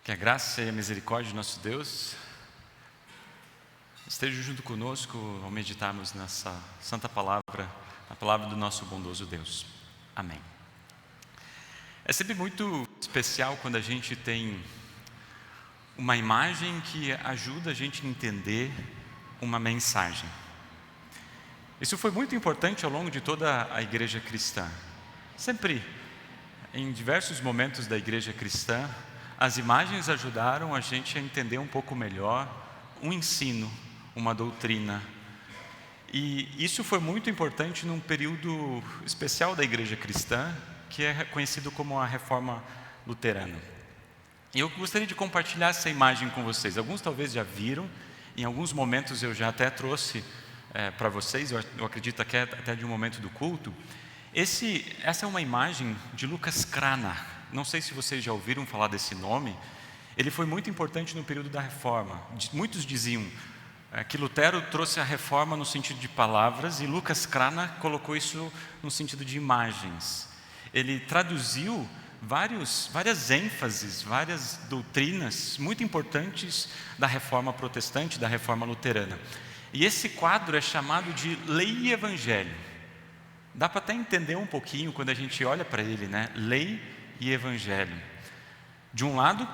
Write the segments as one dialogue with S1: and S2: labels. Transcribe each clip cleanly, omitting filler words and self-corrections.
S1: Que a graça e a misericórdia de nosso Deus estejam junto conosco ao meditarmos nessa santa palavra, a palavra do nosso bondoso Deus. Amém. É sempre muito especial quando a gente tem uma imagem que ajuda a gente a entender uma mensagem. Isso foi muito importante ao longo de toda a igreja cristã. Sempre, em diversos momentos da igreja cristã, as imagens ajudaram a gente a entender um pouco melhor um ensino, uma doutrina. E isso foi muito importante num período especial da igreja cristã, que é conhecido como a Reforma Luterana. E eu gostaria de compartilhar essa imagem com vocês. Alguns talvez já viram, em alguns momentos eu já até trouxe para vocês, eu acredito que até de um momento do culto. Essa é uma imagem de Lucas Cranach. Não sei se vocês já ouviram falar desse nome. Ele foi muito importante no período da Reforma. Muitos diziam que Lutero trouxe a Reforma no sentido de palavras e Lucas Cranach colocou isso no sentido de imagens. Ele traduziu várias ênfases, várias doutrinas muito importantes da Reforma Protestante, da Reforma Luterana. E esse quadro é chamado de Lei e Evangelho. Dá para até entender um pouquinho quando a gente olha para ele, né? Lei e Evangelho. De um lado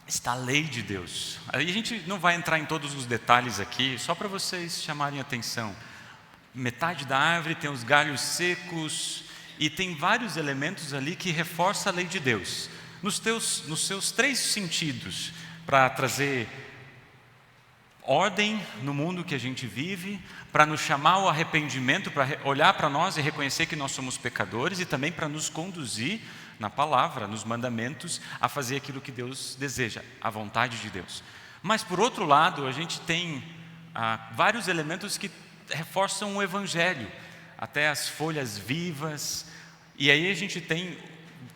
S1: está a lei de Deus. Aí a gente não vai entrar em todos os detalhes aqui, só para vocês chamarem atenção. Metade da árvore tem os galhos secos e tem vários elementos ali que reforçam a lei de Deus. Nos seus três sentidos, para trazer ordem no mundo que a gente vive, para nos chamar ao arrependimento, para olhar para nós e reconhecer que nós somos pecadores e também para nos conduzir na palavra, nos mandamentos, a fazer aquilo que Deus deseja, a vontade de Deus. Mas por outro lado, a gente tem vários elementos que reforçam o Evangelho, até as folhas vivas, e aí a gente tem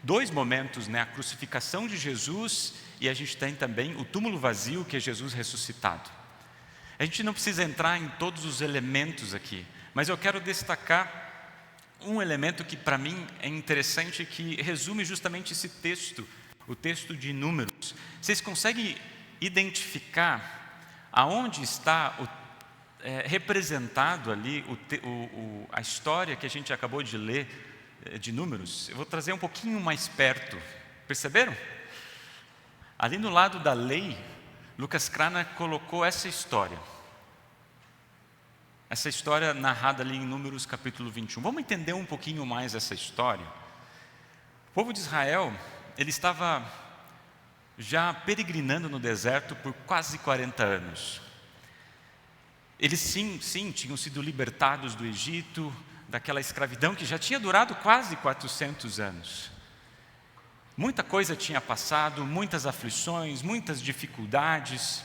S1: dois momentos, né? A crucificação de Jesus e a gente tem também o túmulo vazio, que é Jesus ressuscitado. A gente não precisa entrar em todos os elementos aqui, mas eu quero destacar um elemento que para mim é interessante, que resume justamente esse texto, o texto de Números. Vocês conseguem identificar aonde está representado ali a história que a gente acabou de ler de Números? Eu vou trazer um pouquinho mais perto. Perceberam? Ali no lado da lei, Lucas Cranach colocou essa história narrada ali em Números capítulo 21. Vamos entender um pouquinho mais essa história. O povo de Israel, ele estava já peregrinando no deserto por quase 40 anos. Eles sim, tinham sido libertados do Egito, daquela escravidão que já tinha durado quase 400 anos. Muita coisa tinha passado, muitas aflições, muitas dificuldades.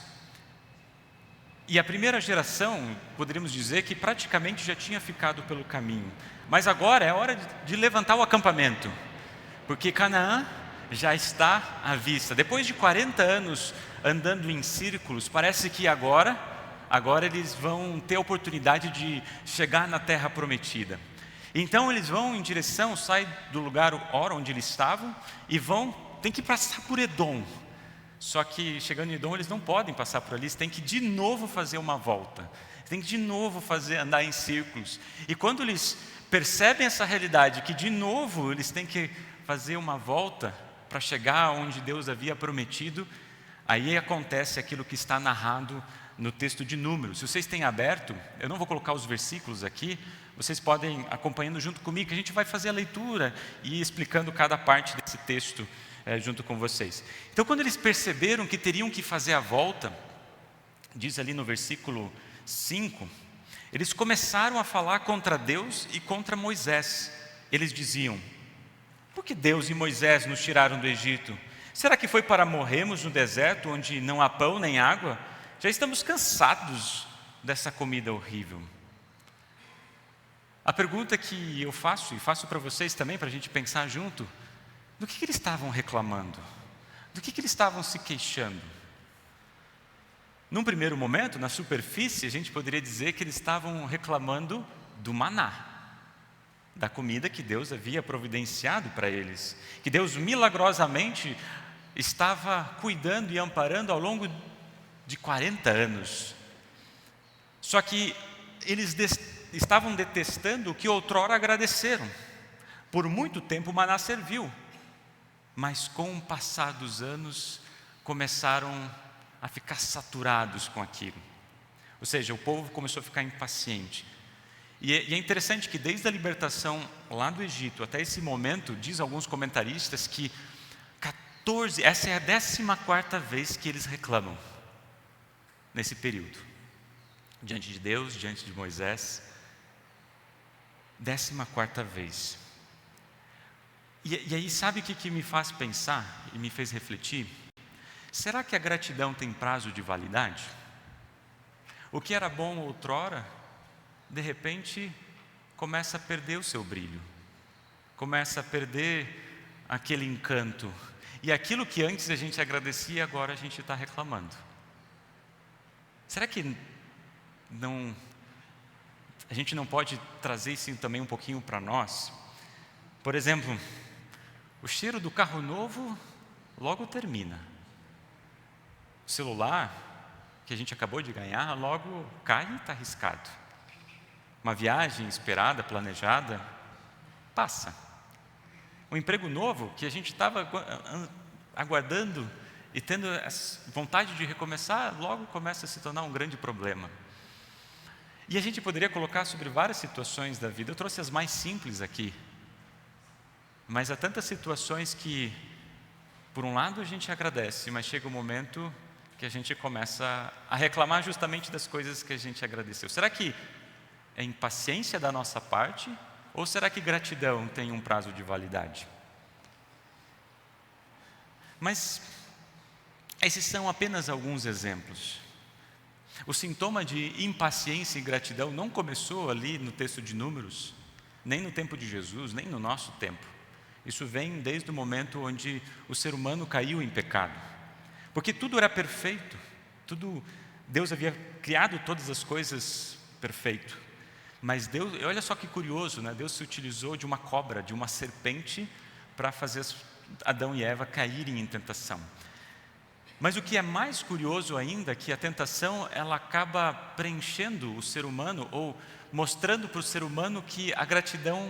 S1: E a primeira geração, poderíamos dizer que praticamente já tinha ficado pelo caminho. Mas agora é hora de levantar o acampamento, porque Canaã já está à vista. Depois de 40 anos andando em círculos, parece que agora eles vão ter a oportunidade de chegar na terra prometida. Então eles vão em direção, saem do lugar onde eles estavam e tem que passar por Edom. Só que chegando em Edom eles não podem passar por ali, eles têm que de novo fazer uma volta. Tem que de novo andar em círculos. E quando eles percebem essa realidade, que de novo eles têm que fazer uma volta para chegar onde Deus havia prometido, aí acontece aquilo que está narrado no texto de Números. Se vocês têm aberto, eu não vou colocar os versículos aqui, vocês podem ir acompanhando junto comigo, que a gente vai fazer a leitura e ir explicando cada parte desse texto junto com vocês. Então, quando eles perceberam que teriam que fazer a volta, diz ali no versículo 5, eles começaram a falar contra Deus e contra Moisés. Eles diziam: por que Deus e Moisés nos tiraram do Egito? Será que foi para morrermos no deserto, onde não há pão nem água? Já estamos cansados dessa comida horrível. A pergunta que eu faço, e faço para vocês também, para a gente pensar junto: do que eles estavam reclamando? Do que eles estavam se queixando? Num primeiro momento, na superfície, a gente poderia dizer que eles estavam reclamando do maná, da comida que Deus havia providenciado para eles, que Deus milagrosamente estava cuidando e amparando ao longo de 40 anos. Só que eles estavam detestando o que outrora agradeceram. Por muito tempo Maná serviu, mas com o passar dos anos começaram a ficar saturados com aquilo. Ou seja, o povo começou a ficar impaciente. E é interessante que desde a libertação lá do Egito até esse momento, diz alguns comentaristas que essa é a 14ª vez que eles reclamam nesse período. Diante de Deus, diante de Moisés. 14ª vez. E aí sabe o que me faz pensar e me fez refletir? Será que a gratidão tem prazo de validade? O que era bom outrora, de repente, começa a perder o seu brilho. Começa a perder aquele encanto. E aquilo que antes a gente agradecia, agora a gente está reclamando. Será que a gente não pode trazer isso também um pouquinho para nós? Por exemplo, o cheiro do carro novo logo termina. O celular que a gente acabou de ganhar logo cai e está arriscado. Uma viagem esperada, planejada, passa. Um emprego novo que a gente estava aguardando e tendo vontade de recomeçar, logo começa a se tornar um grande problema. E a gente poderia colocar sobre várias situações da vida. Eu trouxe as mais simples aqui. Mas há tantas situações que, por um lado, a gente agradece, mas chega um momento que a gente começa a reclamar justamente das coisas que a gente agradeceu. Será que é impaciência da nossa parte? Ou será que gratidão tem um prazo de validade? Mas esses são apenas alguns exemplos. O sintoma de impaciência e gratidão não começou ali no texto de Números, nem no tempo de Jesus, nem no nosso tempo. Isso vem desde o momento onde o ser humano caiu em pecado. Porque tudo era perfeito, Deus havia criado todas as coisas perfeito. Mas Deus, olha só que curioso, né? Deus se utilizou de uma cobra, de uma serpente, para fazer Adão e Eva caírem em tentação. Mas o que é mais curioso ainda é que a tentação ela acaba preenchendo o ser humano ou mostrando para o ser humano que a gratidão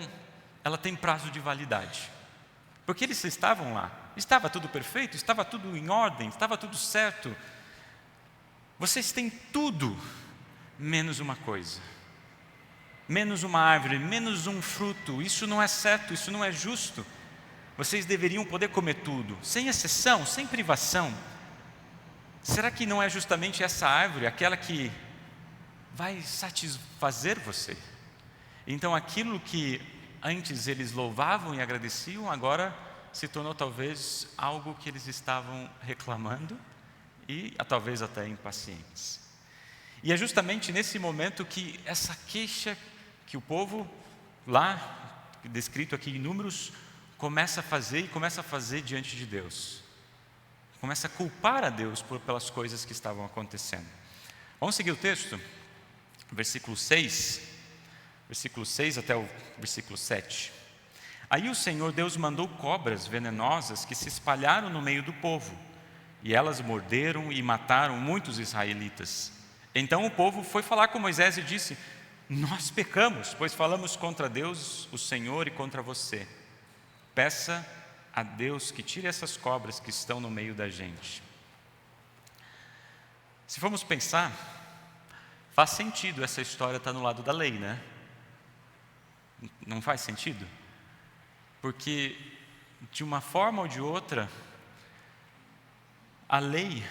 S1: ela tem prazo de validade. Porque eles estavam lá, estava tudo perfeito, estava tudo em ordem, estava tudo certo. Vocês têm tudo, menos uma coisa. Menos uma árvore, menos um fruto. Isso não é certo, isso não é justo. Vocês deveriam poder comer tudo, sem exceção, sem privação. Será que não é justamente essa árvore, aquela que vai satisfazer você? Então aquilo que antes eles louvavam e agradeciam, agora se tornou talvez algo que eles estavam reclamando e talvez até impacientes. E é justamente nesse momento que essa queixa que o povo lá, descrito aqui em Números, começa a fazer diante de Deus. Começa a culpar a Deus pelas coisas que estavam acontecendo. Vamos seguir o texto? Versículo 6 até o versículo 7. Aí o Senhor Deus mandou cobras venenosas que se espalharam no meio do povo, e elas morderam e mataram muitos israelitas. Então o povo foi falar com Moisés e disse: nós pecamos, pois falamos contra Deus, o Senhor, e contra você. Peça a Deus que tire essas cobras que estão no meio da gente. Se formos pensar, faz sentido essa história estar no lado da lei, né? Não faz sentido? Porque, de uma forma ou de outra, a lei,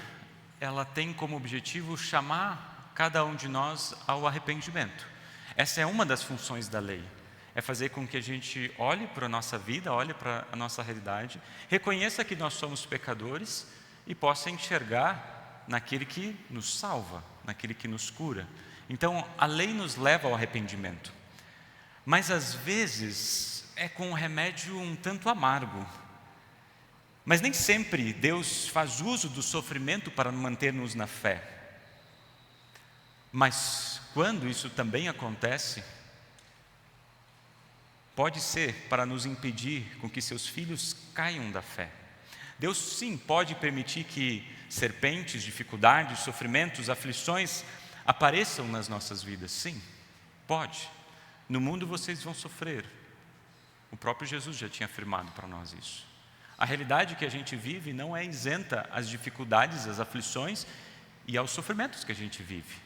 S1: ela tem como objetivo chamar cada um de nós ao arrependimento. Essa é uma das funções da lei. É fazer com que a gente olhe para a nossa vida, olhe para a nossa realidade, reconheça que nós somos pecadores e possa enxergar naquele que nos salva, naquele que nos cura. Então, a lei nos leva ao arrependimento. Mas, às vezes, é com um remédio um tanto amargo. Mas nem sempre Deus faz uso do sofrimento para manter-nos na fé. Mas, quando isso também acontece, pode ser para nos impedir com que seus filhos caiam da fé. Deus sim pode permitir que serpentes, dificuldades, sofrimentos, aflições apareçam nas nossas vidas, sim, pode. No mundo vocês vão sofrer. O próprio Jesus já tinha afirmado para nós isso. A realidade que a gente vive não é isenta às dificuldades, às aflições e aos sofrimentos que a gente vive.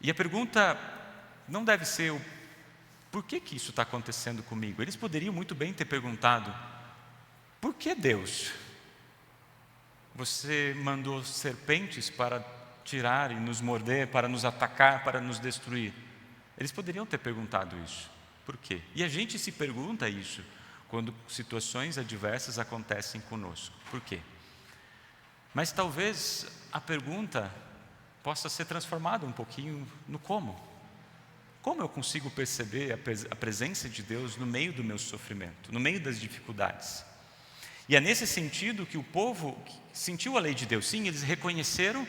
S1: E a pergunta não deve ser por que isso está acontecendo comigo? Eles poderiam muito bem ter perguntado: por que Deus? Você mandou serpentes para tirar e nos morder, para nos atacar, para nos destruir. Eles poderiam ter perguntado isso. Por quê? E a gente se pergunta isso quando situações adversas acontecem conosco. Por quê? Mas talvez a pergunta possa ser transformada um pouquinho no como. Como eu consigo perceber a presença de Deus no meio do meu sofrimento, no meio das dificuldades? E é nesse sentido que o povo sentiu a lei de Deus. Sim, eles reconheceram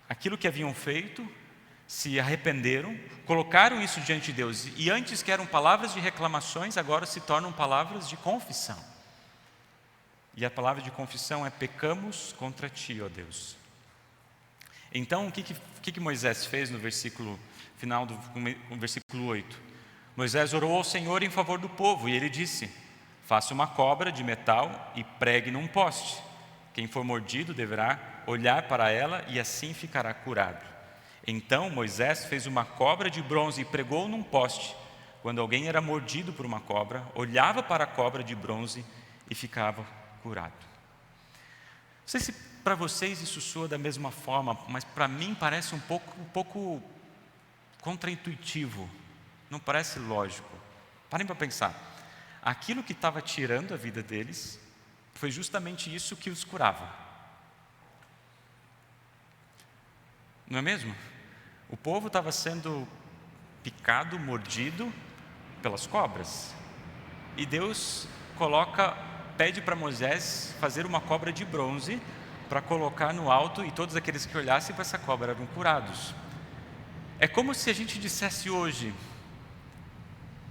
S1: aquilo que haviam feito, se arrependeram, colocaram isso diante de Deus. E antes que eram palavras de reclamações, agora se tornam palavras de confissão. E a palavra de confissão é: pecamos contra ti, ó Deus. Então, o que Moisés fez no versículo final do versículo 8? Moisés orou ao Senhor em favor do povo, e ele disse: faça uma cobra de metal e pregue num poste. Quem for mordido deverá olhar para ela e assim ficará curado. Então Moisés fez uma cobra de bronze e pregou num poste. Quando alguém era mordido por uma cobra, olhava para a cobra de bronze e ficava curado. Não sei se para vocês isso soa da mesma forma, mas para mim parece um pouco contraintuitivo. Não parece lógico. Parem para pensar. Aquilo que estava tirando a vida deles foi justamente isso que os curava. Não é mesmo? O povo estava sendo picado, mordido pelas cobras. E Deus pede para Moisés fazer uma cobra de bronze para colocar no alto, e todos aqueles que olhassem para essa cobra eram curados. É como se a gente dissesse hoje: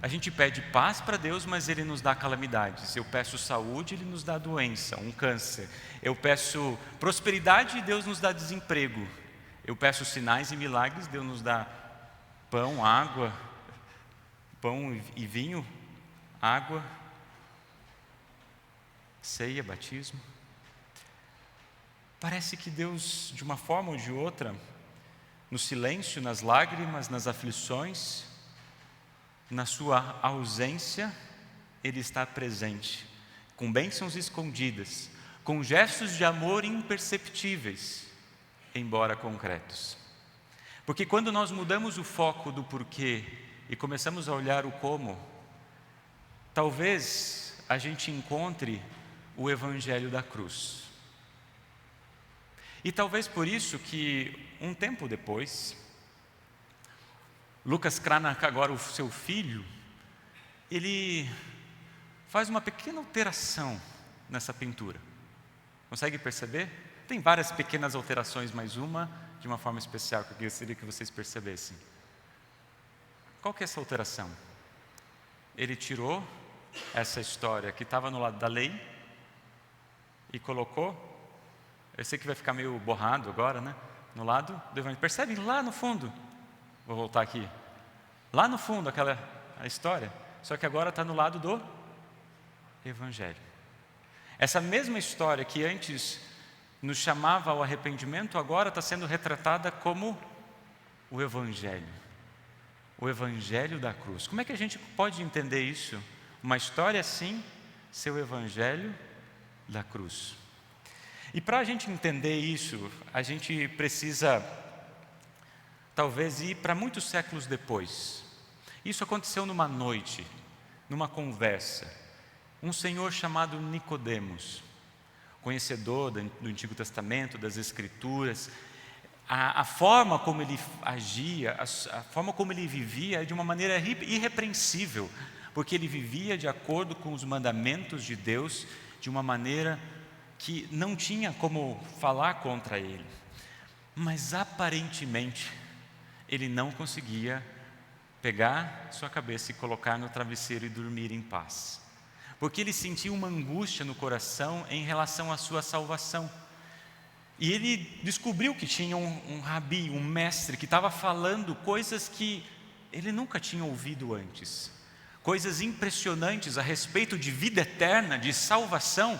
S1: a gente pede paz para Deus, mas Ele nos dá calamidades. Eu peço saúde, Ele nos dá doença, um câncer. Eu peço prosperidade e Deus nos dá desemprego. Eu peço sinais e milagres, Deus nos dá pão, água, pão e vinho, água, ceia, batismo. Parece que Deus, de uma forma ou de outra, no silêncio, nas lágrimas, nas aflições, na sua ausência, Ele está presente, com bênçãos escondidas, com gestos de amor imperceptíveis, embora concretos. Porque quando nós mudamos o foco do porquê e começamos a olhar o como, talvez a gente encontre o Evangelho da cruz. E talvez por isso que, um tempo depois, Lucas Cranach, agora o seu filho, ele faz uma pequena alteração nessa pintura. Consegue perceber? Tem várias pequenas alterações, mas uma de uma forma especial que eu gostaria que vocês percebessem. Qual que é essa alteração? Ele tirou essa história que estava no lado da lei e colocou, eu sei que vai ficar meio borrado agora, né? No lado do Evangelho. Percebem lá no fundo? Vou voltar aqui. Lá no fundo, a história, só que agora está no lado do Evangelho. Essa mesma história que antes nos chamava ao arrependimento, agora está sendo retratada como o Evangelho. O Evangelho da cruz. Como é que a gente pode entender isso? Uma história assim, ser o Evangelho da cruz. E para a gente entender isso, a gente precisa talvez ir para muitos séculos depois. Isso aconteceu numa noite, numa conversa. Um senhor chamado Nicodemos, conhecedor do Antigo Testamento, das Escrituras, a forma como ele agia, a forma como ele vivia é de uma maneira irrepreensível, porque ele vivia de acordo com os mandamentos de Deus, de uma maneira que não tinha como falar contra ele. Mas aparentemente, ele não conseguia pegar sua cabeça e colocar no travesseiro e dormir em paz. porque ele sentiu uma angústia no coração em relação à sua salvação. E ele descobriu que tinha um rabi, um mestre, que estava falando coisas que ele nunca tinha ouvido antes. Coisas impressionantes a respeito de vida eterna, de salvação.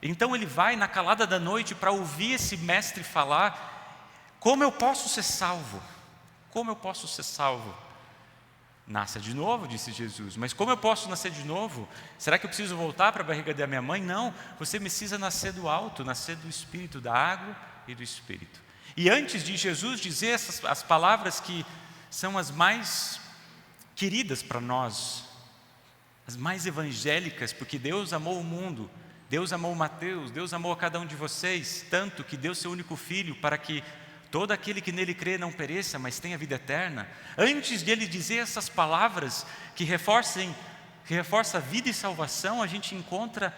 S1: Então ele vai na calada da noite para ouvir esse mestre falar: como eu posso ser salvo? Como eu posso ser salvo? Nasça de novo, disse Jesus. Mas como eu posso nascer de novo? Será que eu preciso voltar para a barriga da minha mãe? Não, você precisa nascer do alto, nascer do Espírito, da água e do Espírito. E antes de Jesus dizer as palavras que são as mais queridas para nós, as mais evangélicas, porque Deus amou o mundo, Deus amou Mateus, Deus amou a cada um de vocês, tanto que deu seu único filho para que todo aquele que nele crê não pereça, mas tenha vida eterna. Antes de ele dizer essas palavras que reforça a vida e salvação, a gente encontra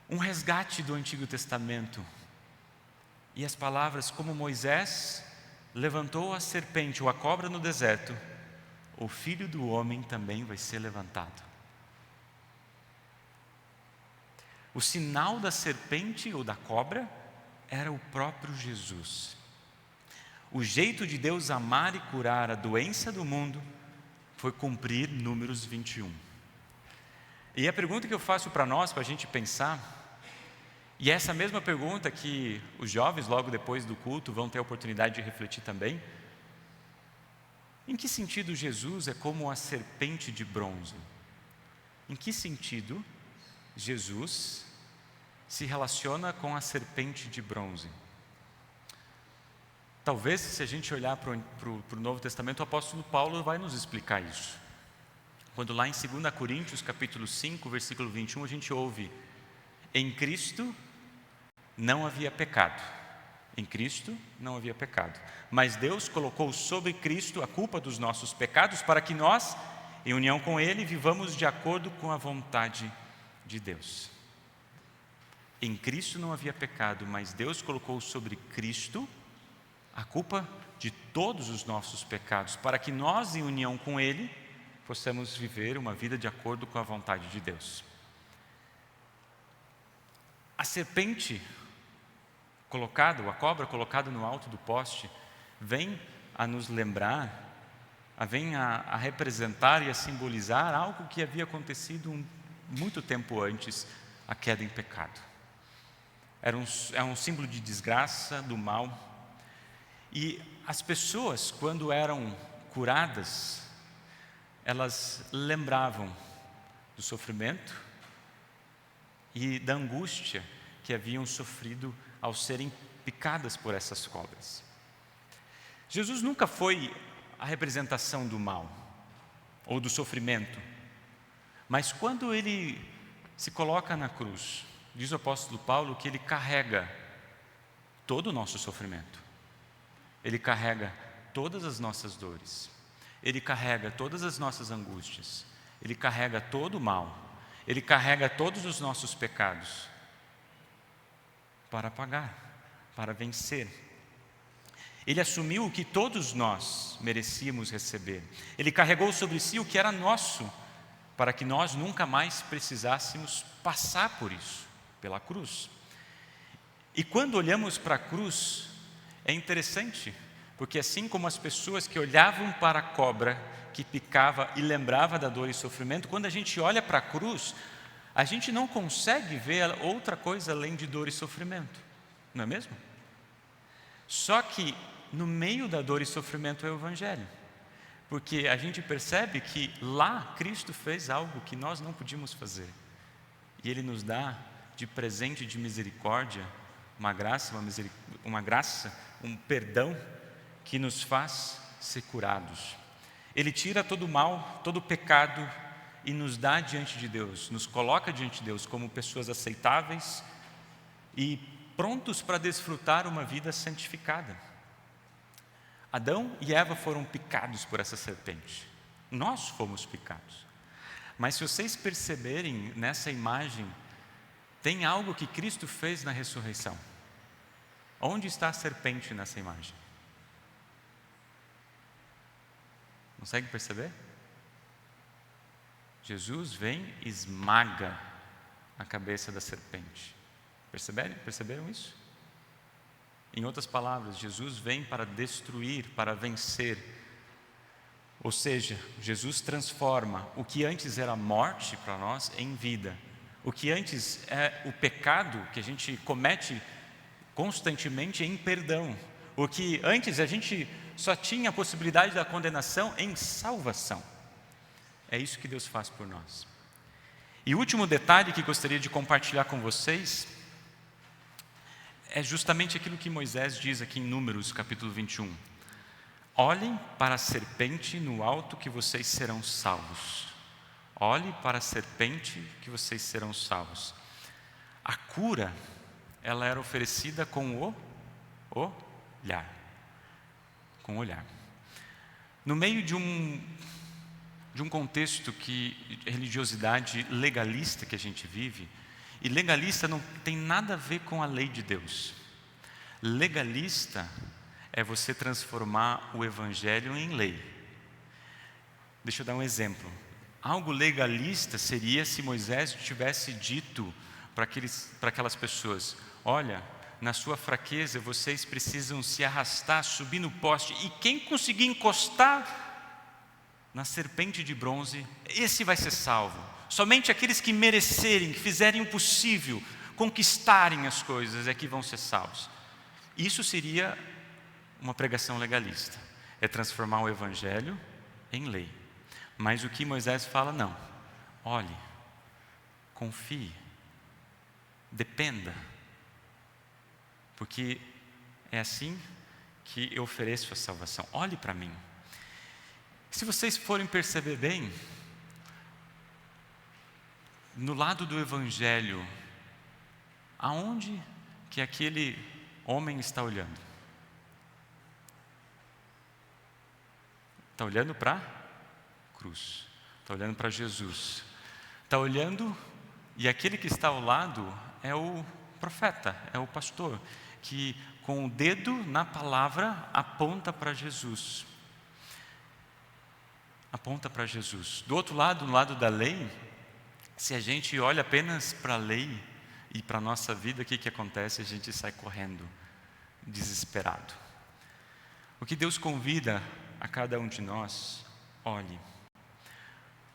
S1: um resgate do Antigo Testamento. E as palavras: como Moisés levantou a serpente ou a cobra no deserto, o Filho do Homem também vai ser levantado. O sinal da serpente ou da cobra era o próprio Jesus. O jeito de Deus amar e curar a doença do mundo foi cumprir Números 21. E a pergunta que eu faço para nós, para a gente pensar, e essa mesma pergunta que os jovens logo depois do culto vão ter a oportunidade de refletir também: em que sentido Jesus é como a serpente de bronze? Em que sentido Jesus se relaciona com a serpente de bronze? Talvez, se a gente olhar para o Novo Testamento, o apóstolo Paulo vai nos explicar isso. Quando lá em 2 Coríntios, capítulo 5, versículo 21, a gente ouve: em Cristo não havia pecado. Em Cristo não havia pecado. Mas Deus colocou sobre Cristo a culpa dos nossos pecados para que nós, em união com Ele, vivamos de acordo com a vontade de Deus. Em Cristo não havia pecado, mas Deus colocou sobre Cristo a culpa de todos os nossos pecados, para que nós, em união com Ele, possamos viver uma vida de acordo com a vontade de Deus. A serpente colocada, ou a cobra colocada no alto do poste, vem a nos lembrar, vem a representar e a simbolizar algo que havia acontecido muito tempo antes, a queda em pecado. É um símbolo de desgraça, do mal. E as pessoas, quando eram curadas, elas lembravam do sofrimento e da angústia que haviam sofrido ao serem picadas por essas cobras. Jesus nunca foi a representação do mal ou do sofrimento, mas quando ele se coloca na cruz, diz o apóstolo Paulo que ele carrega todo o nosso sofrimento. Ele carrega todas as nossas dores. Ele carrega todas as nossas angústias. Ele carrega todo o mal. Ele carrega todos os nossos pecados para pagar, para vencer. Ele assumiu o que todos nós merecíamos receber. Ele carregou sobre si o que era nosso, para que nós nunca mais precisássemos passar por isso, pela cruz. E quando olhamos para a cruz, é interessante, porque assim como as pessoas que olhavam para a cobra que picava e lembrava da dor e sofrimento, quando a gente olha para a cruz, a gente não consegue ver outra coisa além de dor e sofrimento, não é mesmo? Só que no meio da dor e sofrimento é o Evangelho, porque a gente percebe que lá Cristo fez algo que nós não podíamos fazer, e Ele nos dá de presente de misericórdia uma graça, um perdão que nos faz ser curados. Ele tira todo o mal, todo o pecado e nos dá diante de Deus, nos coloca diante de Deus como pessoas aceitáveis e prontos para desfrutar uma vida santificada. Adão e Eva foram picados por essa serpente. Nós fomos picados. Mas se vocês perceberem nessa imagem, tem algo que Cristo fez na ressurreição. Onde está a serpente nessa imagem? Consegue perceber? Jesus vem e esmaga a cabeça da serpente. Perceberam isso? Em outras palavras, Jesus vem para destruir, para vencer. Ou seja, Jesus transforma o que antes era morte para nós em vida. O que antes é o pecado que a gente comete constantemente em perdão. O que antes a gente só tinha a possibilidade da condenação em salvação. É isso que Deus faz por nós. E o último detalhe que gostaria de compartilhar com vocês é justamente aquilo que Moisés diz aqui em Números, capítulo 21. Olhem para a serpente no alto que vocês serão salvos. Olhe para a serpente que vocês serão salvos. A cura, ela era oferecida com o olhar. Com o olhar. No meio de um contexto que religiosidade legalista que a gente vive, e legalista não tem nada a ver com a lei de Deus. Legalista é você transformar o evangelho em lei. Deixa eu dar um exemplo. Algo legalista seria se Moisés tivesse dito para aquelas pessoas: olha, na sua fraqueza vocês precisam se arrastar, subir no poste, e quem conseguir encostar na serpente de bronze, esse vai ser salvo. Somente aqueles que merecerem, que fizerem o possível, conquistarem as coisas, é que vão ser salvos. Isso seria uma pregação legalista. É transformar o evangelho em lei. Mas o que Moisés fala, não. Olhe, confie, dependa. Porque é assim que eu ofereço a salvação. Olhe para mim. Se vocês forem perceber bem, no lado do evangelho, aonde que aquele homem está olhando? Está olhando para a cruz, está olhando para Jesus, está olhando, e aquele que está ao lado é o profeta, é o pastor, que com o dedo na palavra aponta para Jesus. Aponta para Jesus. Do outro lado, no lado da lei, se a gente olha apenas para a lei e para a nossa vida, o que acontece? A gente sai correndo, desesperado. O que Deus convida a cada um de nós, olhe.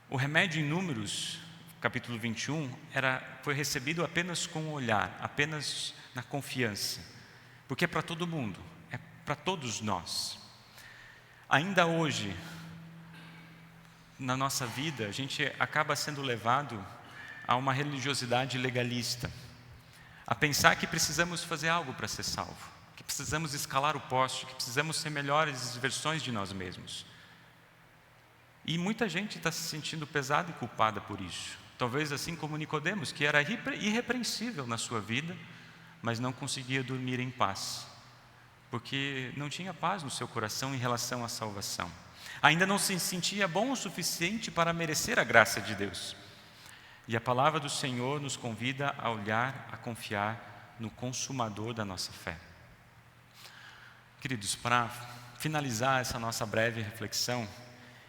S1: O remédio em Números, capítulo 21, foi recebido apenas com o olhar, apenas na confiança. Porque é para todo mundo, é para todos nós. Ainda hoje, na nossa vida, a gente acaba sendo levado a uma religiosidade legalista, a pensar que precisamos fazer algo para ser salvo, que precisamos escalar o poste, que precisamos ser melhores versões de nós mesmos. E muita gente está se sentindo pesada e culpada por isso. Talvez assim como Nicodemos, que era irrepreensível na sua vida, mas não conseguia dormir em paz, porque não tinha paz no seu coração em relação à salvação. Ainda não se sentia bom o suficiente para merecer a graça de Deus. E a palavra do Senhor nos convida a olhar, a confiar no consumador da nossa fé. Queridos, para finalizar essa nossa breve reflexão,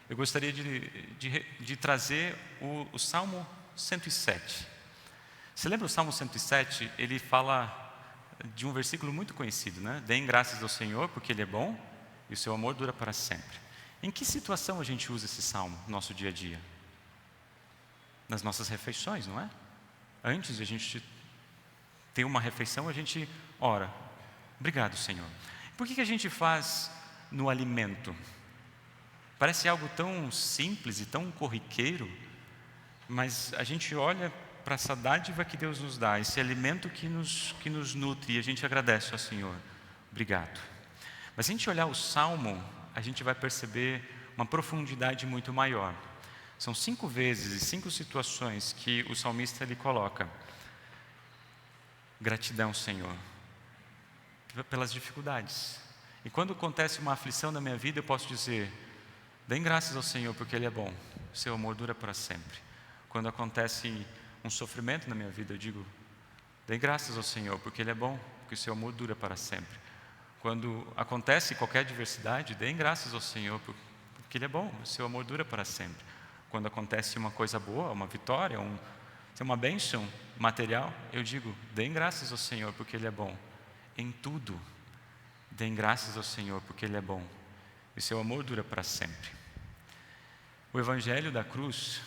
S1: eu gostaria de trazer o Salmo 107. Você lembra o Salmo 107? Ele fala de um versículo muito conhecido, né? Deem graças ao Senhor, porque Ele é bom e o seu amor dura para sempre. Em que situação a gente usa esse salmo no nosso dia a dia? Nas nossas refeições, não é? Antes de a gente ter uma refeição, a gente ora. Obrigado, Senhor. Por que a gente faz no alimento? Parece algo tão simples e tão corriqueiro, mas a gente olha para essa dádiva que Deus nos dá, esse alimento que nos nutre, e a gente agradece ao Senhor. Obrigado. Mas se a gente olhar o Salmo, a gente vai perceber uma profundidade muito maior. São 5 vezes e 5 situações que o salmista ele coloca. Gratidão, Senhor, pelas dificuldades. E quando acontece uma aflição na minha vida, eu posso dizer: deem graças ao Senhor, porque Ele é bom, o seu amor dura para sempre. Quando acontece um sofrimento na minha vida, eu digo: deem graças ao Senhor, porque Ele é bom, porque o seu amor dura para sempre. Quando acontece qualquer adversidade, deem graças ao Senhor, porque Ele é bom, o seu amor dura para sempre. Quando acontece uma coisa boa, uma vitória, uma bênção material, eu digo, deem graças ao Senhor porque Ele é bom. Em tudo, deem graças ao Senhor porque Ele é bom. E seu amor dura para sempre. O Evangelho da cruz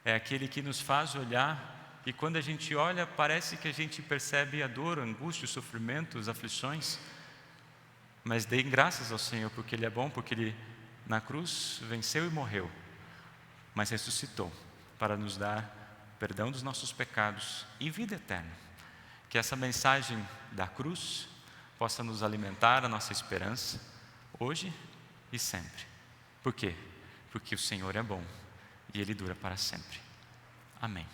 S1: é aquele que nos faz olhar, e quando a gente olha, parece que a gente percebe a dor, a angústia, os sofrimentos, as aflições. Mas deem graças ao Senhor porque Ele é bom, porque Ele na cruz venceu e morreu, mas ressuscitou para nos dar perdão dos nossos pecados e vida eterna. Que essa mensagem da cruz possa nos alimentar a nossa esperança, hoje e sempre. Por quê? Porque o Senhor é bom e Ele dura para sempre. Amém.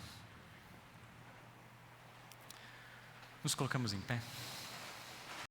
S1: Nos colocamos em pé.